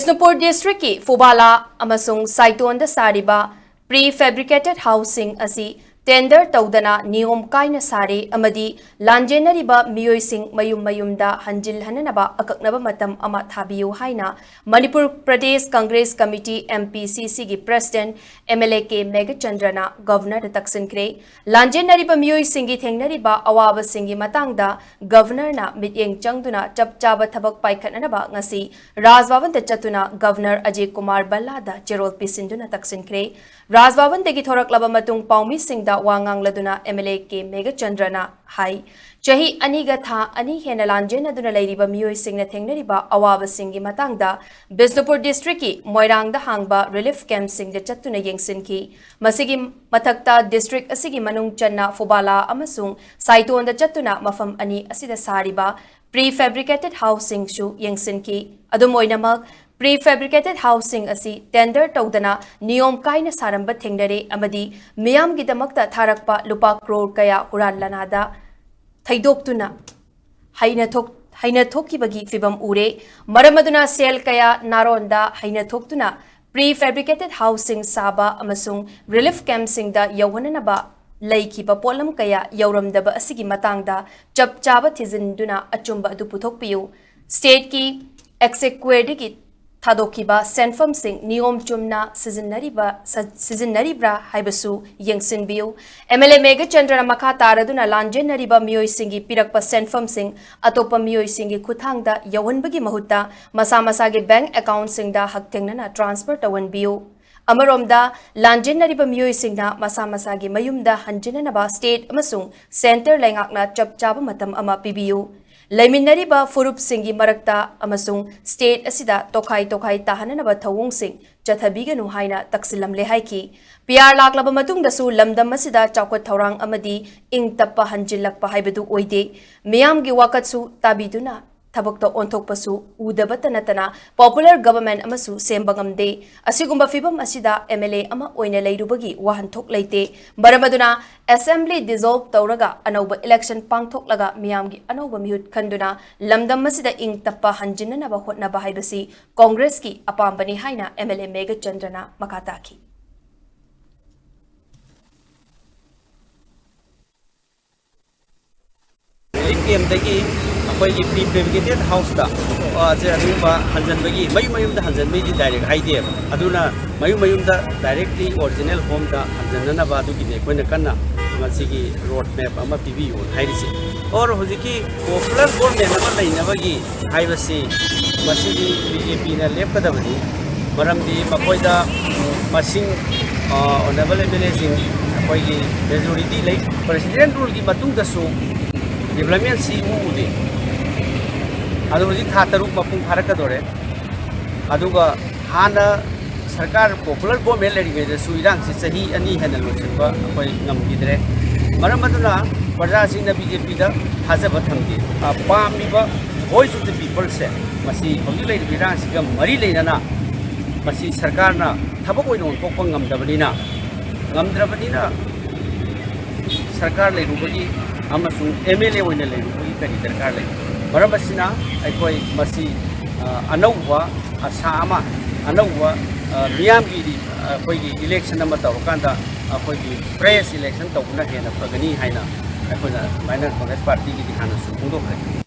Bisnupur District ki Fubala amasung Saiton da Sariba prefabricated housing asi tender tawdana niyom kaina sari amadi lanjenariba miyoising mayumda hanjil hananaba akaknaba matam ama thabiyu haina Manipur Pradesh Congress Committee Mpcc gi President MLK Megachandrana Governor Taksin lanjenariba miyoising gi thengnariba awaba singi matangda Governor na mityeng changduna chapchaba thabak paikhatnaba ngasi Rajbhavan da chatuna Governor Ajay Kumar Ballada Cherol Pisinduna Taksin Rajbhavan degi thoraklaba matung paumi singda wangang laduna MLK Megachandrana hai chahi aniga tha ani hena lanjen aduna leiriba miyoi singna thengnariba awaba singi matangda Bisnupur District ki Moirang da hangba relief camp singda chattuna yengsinki masigi mathakta district asigi manung channa Fubala amasung Saiton da chattuna mafam ani asida sariba prefabricated housing shu yengsinki adumoinamak prefabricated housing asi tender tawdana niyom kaina saramba thengnare amadi miyam gidamakta tharakpa lupa crore kaya huranlanada thaidoktuna haina thokibagi fibam ure maramaduna sel kaya naronda haina thoktuna prefabricated housing saba amasung relief camp singda yawhananaba laikiba polam kaya yawramdaba asigi matangda chapchaba thizinduna achumba adu puthokpiyu state ki executive ki Tadokiba Senfam Singh Niyom Chumna Sizinaribra Haibasu Yengsin Biu MLA Megachandra Makha Taraduna Lanjenariba Miyoi Singi Pirakpa Senfam Singh Atopa Miyoi Singi Kuthangda Yawanbagi Mahutta Masamasagi bank account Singda Haktengnana transfer Tawan Biu Amaromda Lanjenariba Miyoi Singna Masamasagi Mayumda Hanjinanaba State Amasung Center Lengakna Chapchaba Matam Ama Pibiu Laiminariba Furup Singi Marakta amasung state asida tokai tahananaba thawung sing chathabiganu haina taksilam lehaiki PR laklaba matung dasu lamdam asida chawkat thorang amadi ing tappa hanjilakpa haibadu oide miyamgi wakatsu tabiduna Tabakta ontokpasu udabata natana popular government amasu sembangamde asigumba fibam asida MLA ama oina leirubagi wahanthok leite baramaduna assembly dissolve tawraga anauba election pangthoklaga miyamgi anauba mihut khanduna lamdam asida ing tappa hanjinana ba hotna ba haibasi congress ki apambani haina MLA Megachandrana makataki Bagi prefabricated house da aduma hanjanbagi mayum da hanjanbagi direct idea aduna mayum da directly original home da hanjanna ba du gi koina kanna masigi road map ama pbu hairisi or hojiki popular government ama laina bagi haibasi masigi BJP na lepkadabani maramdi makoida masing honorable managing akoigi majority lay president rule gi matung da su development si ude Aduji Tataru Mapung Harakadore Aduga Hana Sarkar popular government lady Suidan Sahi Ani Hanalosimba Nam Gidre Maramaduna Pajasin the BJP has a batamdi a Pamiba voice of the people said Masi Hogilate Viran Sigam Marilena Masi Sarkarna Tabako Popangam Dabalina Namdrabanina Sarkar Lerubi Amasu MLA when a Lerubi Marabasina, I call Masi Anova, Asama, Anova, Miami, election number Kanda, press election to Pagani Haina, I put a minor Congress party in Hana Sukundo.